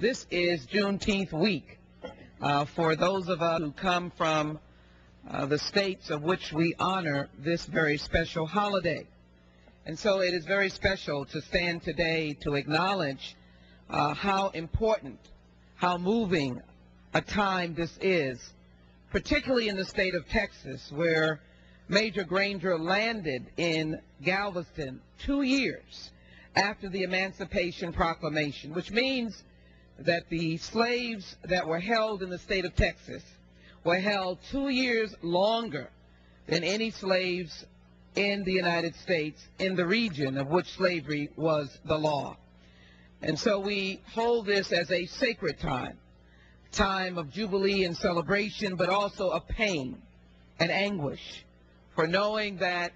This is Juneteenth week for those of us who come from the states of which we honor this very special holiday. And so it is very special to stand today to acknowledge how important, how moving a time this is, particularly in the state of Texas, where Major Granger landed in Galveston 2 years after the Emancipation Proclamation, which means that the slaves that were held in the state of Texas were held 2 years longer than any slaves in the United States in the region of which slavery was the law. And so we hold this as a sacred time of jubilee and celebration, but also of pain and anguish for knowing that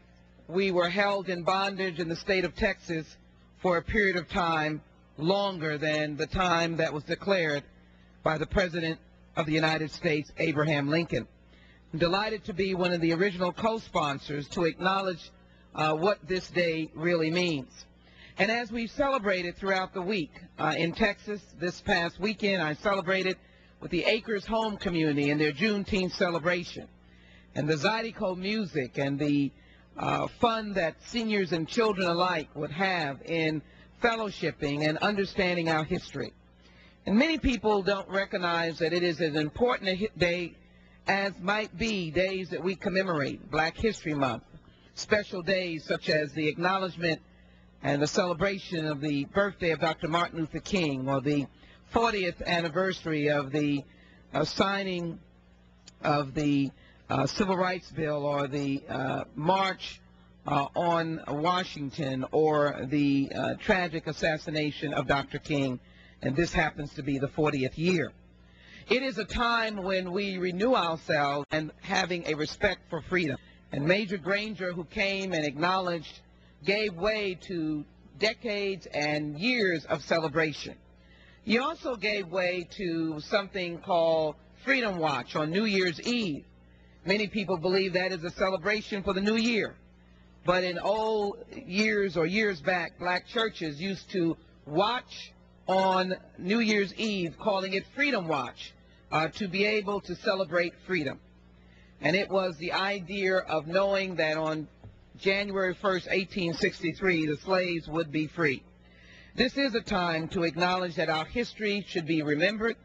we were held in bondage in the state of Texas for a period of time longer than the time that was declared by the President of the United States, Abraham Lincoln. I'm delighted to be one of the original co-sponsors to acknowledge what this day really means. And as we've celebrated throughout the week in Texas, this past weekend I celebrated with the Acres Home Community and their Juneteenth celebration, and the Zydeco music and the fun that seniors and children alike would have in fellowshipping and understanding our history. And many people don't recognize that it is as important a day as might be days that we commemorate, Black History Month, special days such as the acknowledgement and the celebration of the birthday of Dr. Martin Luther King, or the 40th anniversary of the signing of the Civil Rights Bill, or the March on Washington, or the tragic assassination of Dr. King, and this happens to be the 40th year. It is a time when we renew ourselves and having a respect for freedom. And Major Granger, who came and acknowledged, gave way to decades and years of celebration. He also gave way to something called Freedom Watch on New Year's Eve. Many people believe that is a celebration for the new year. But in old years or years back, black churches used to watch on New Year's Eve, calling it Freedom Watch, to be able to celebrate freedom. And it was the idea of knowing that on January 1st, 1863, the slaves would be free. This is a time to acknowledge that our history should be remembered,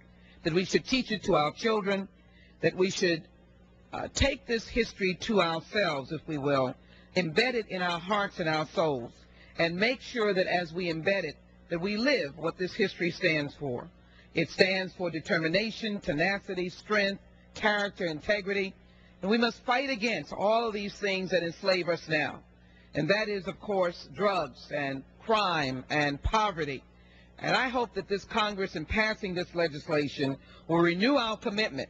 that we should teach it to our children, that we should take this history to ourselves, if we will, embed it in our hearts and our souls, and make sure that as we embed it, that we live what this history stands for. It stands for determination, tenacity, strength, character, integrity, and we must fight against all of these things that enslave us now. And that is, of course, drugs and crime and poverty. And I hope that this Congress, in passing this legislation, will renew our commitment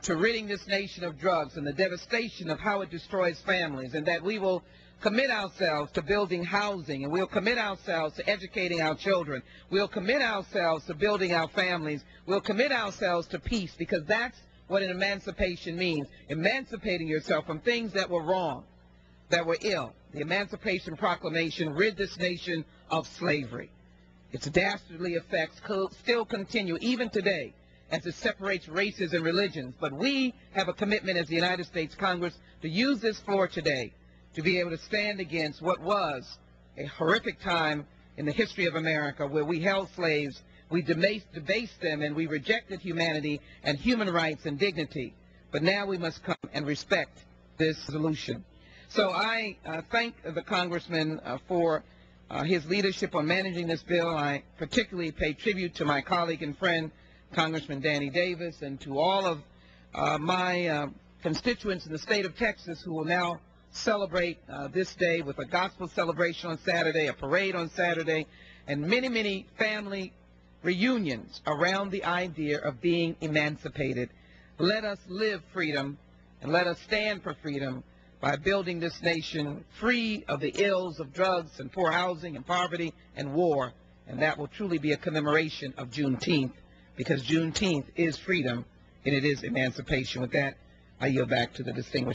to ridding this nation of drugs and the devastation of how it destroys families, and that we will commit ourselves to building housing, and we'll commit ourselves to educating our children. We'll commit ourselves to building our families. We'll commit ourselves to peace, because that's what an emancipation means, emancipating yourself from things that were wrong, that were ill. The Emancipation Proclamation rid this nation of slavery. Its dastardly effects still continue even today as it separates races and religions. But we have a commitment as the United States Congress to use this floor today to be able to stand against what was a horrific time in the history of America, where we held slaves, we debased them, and we rejected humanity and human rights and dignity. But now we must come and respect this resolution. So I thank the Congressman for his leadership on managing this bill. I particularly pay tribute to my colleague and friend, Congressman Danny Davis, and to all of my constituents in the state of Texas who will now celebrate this day with a gospel celebration on Saturday, a parade on Saturday, and many, many family reunions around the idea of being emancipated. Let us live freedom, and let us stand for freedom by building this nation free of the ills of drugs and poor housing and poverty and war. And that will truly be a commemoration of Juneteenth, because Juneteenth is freedom and it is emancipation. With that, I yield back to the distinguished